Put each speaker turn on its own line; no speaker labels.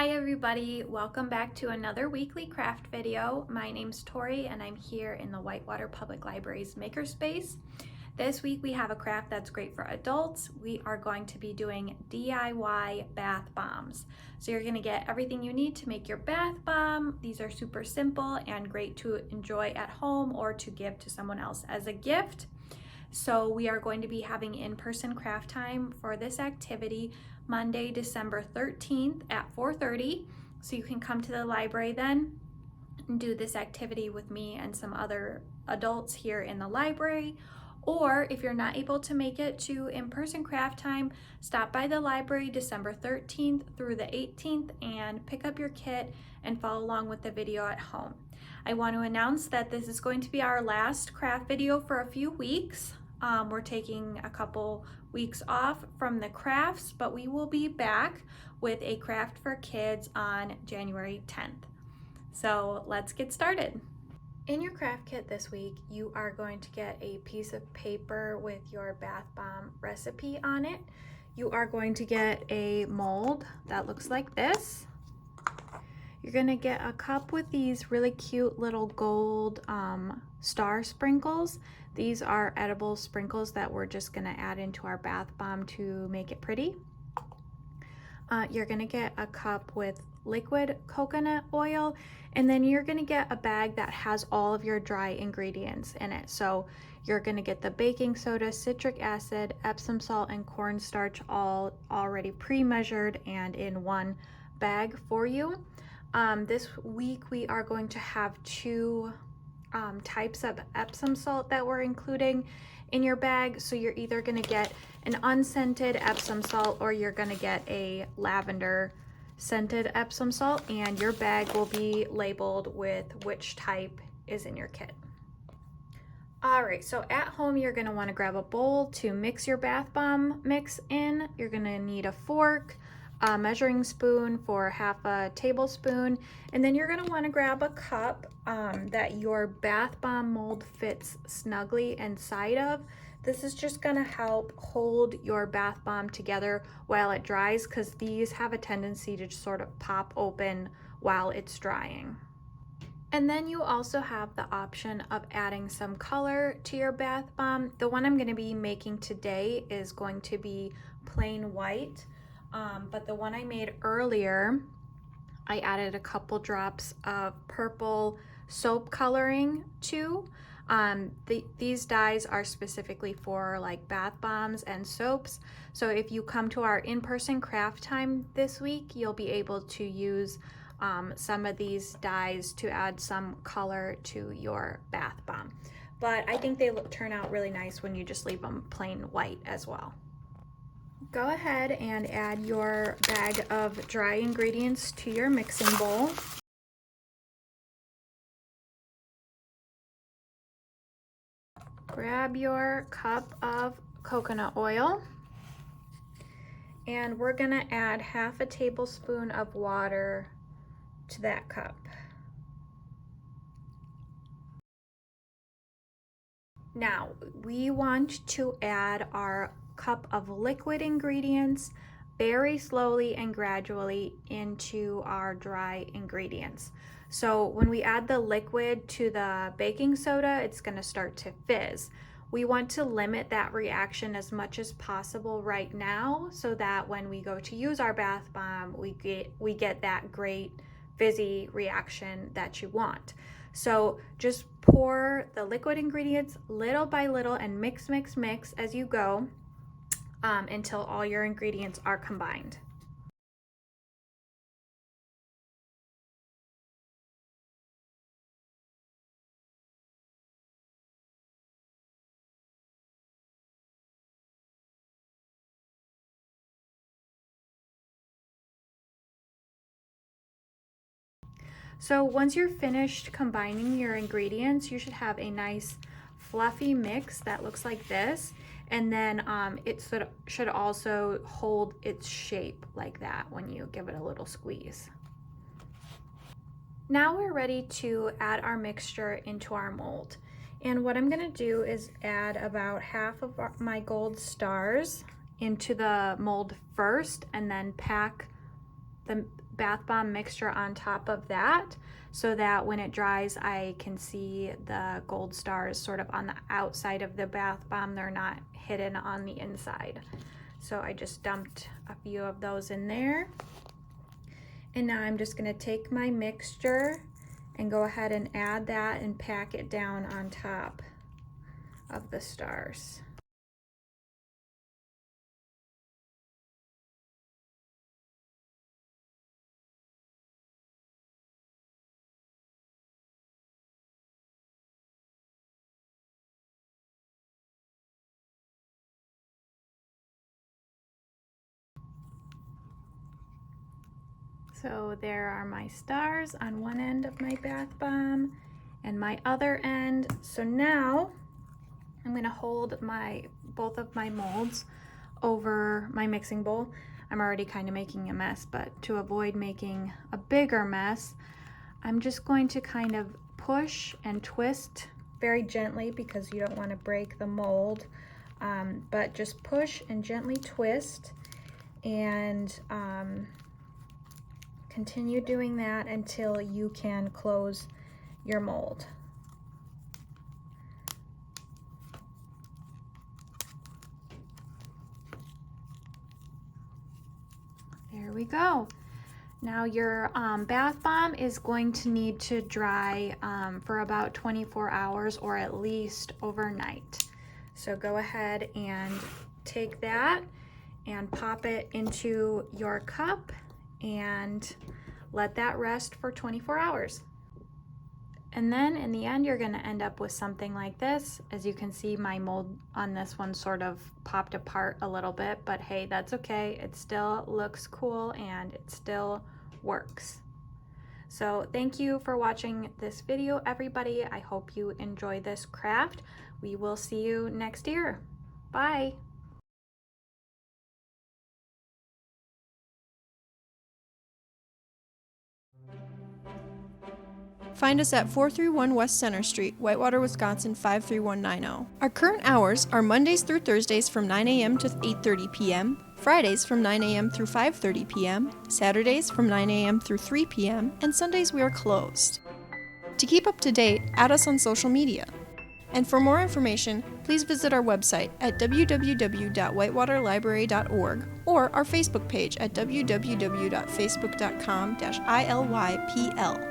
Hi everybody, welcome back to another weekly craft video. My name's Tori and I'm here in the Whitewater Public Library's Makerspace. This week we have a craft that's great for adults. We are going to be doing DIY bath bombs. So you're going to get everything you need to make your bath bomb. These are super simple and great to enjoy at home or to give to someone else as a gift. So we are going to be having in-person craft time for this activity Monday, December 13th at 4:30. So you can come to the library then and do this activity with me and some other adults here in the library. Or if you're not able to make it to in-person craft time, stop by the library December 13th through the 18th and pick up your kit and follow along with the video at home. I want to announce that this is going to be our last craft video for a few weeks. We're taking a couple weeks off from the crafts, but we will be back with a craft for kids on January 10th. So let's get started. In your craft kit this week, you are going to get a piece of paper with your bath bomb recipe on it. You are going to get a mold that looks like this. You're gonna get a cup with these really cute little gold star sprinkles. These are edible sprinkles that we're just gonna add into our bath bomb to make it pretty. You're gonna get a cup with liquid coconut oil, and then you're gonna get a bag that has all of your dry ingredients in it. So you're gonna get the baking soda, citric acid, Epsom salt, and cornstarch all already pre-measured and in one bag for you. This week we are going to have two types of Epsom salt that we're including in your bag. So you're either going to get an unscented Epsom salt or you're going to get a lavender scented Epsom salt, and your bag will be labeled with which type is in your kit. All right, so at home you're going to want to grab a bowl to mix your bath bomb mix in. You're going to need a fork, a measuring spoon for half a tablespoon, and then you're going to want to grab a cup that your bath bomb mold fits snugly inside of. This is just going to help hold your bath bomb together while it dries, because these have a tendency to just sort of pop open while it's drying. And then you also have the option of adding some color to your bath bomb. The one I'm going to be making today is going to be plain white. But the one I made earlier, I added a couple drops of purple soap coloring to. These dyes are specifically for like bath bombs and soaps. So if you come to our in-person craft time this week, you'll be able to use some of these dyes to add some color to your bath bomb. But I think they turn out really nice when you just leave them plain white as well. Go ahead and add your bag of dry ingredients to your mixing bowl. Grab your cup of coconut oil, and we're gonna add half a tablespoon of water to that cup. Now, we want to add our cup of liquid ingredients very slowly and gradually into our dry ingredients. So when we add the liquid to the baking soda, it's going to start to fizz. We want to limit that reaction as much as possible right now, so that when we go to use our bath bomb, we get that great fizzy reaction that you want. So just pour the liquid ingredients little by little and mix as you go until all your ingredients are combined. So once you're finished combining your ingredients, you should have a nice fluffy mix that looks like this. And then it should also hold its shape like that when you give it a little squeeze. Now we're ready to add our mixture into our mold. And what I'm gonna do is add about half of my gold stars into the mold first, and then pack the bath bomb mixture on top of that so that when it dries, I can see the gold stars sort of on the outside of the bath bomb. They're not hidden on the inside. So I just dumped a few of those in there. And now I'm just gonna take my mixture and go ahead and add that and pack it down on top of the stars. So there are my stars on one end of my bath bomb and my other end. So now I'm gonna hold both of my molds over my mixing bowl. I'm already kind of making a mess, but to avoid making a bigger mess, I'm just going to kind of push and twist very gently because you don't want to break the mold, but just push and gently twist and continue doing that until you can close your mold. There we go. Now your bath bomb is going to need to dry for about 24 hours or at least overnight. So go ahead and take that and pop it into your cup and let that rest for 24 hours. And then in the end, you're gonna end up with something like this. As you can see, my mold on this one sort of popped apart a little bit, but hey, that's okay. It still looks cool and it still works. So thank you for watching this video, everybody. I hope you enjoy this craft. We will see you next year. Bye.
Find us at 431 West Center Street, Whitewater, Wisconsin 53190. Our current hours are Mondays through Thursdays from 9 a.m. to 8:30 p.m., Fridays from 9 a.m. through 5:30 p.m., Saturdays from 9 a.m. through 3 p.m., and Sundays we are closed. To keep up to date, add us on social media. And for more information, please visit our website at www.whitewaterlibrary.org or our Facebook page at www.facebook.com/ILYPL.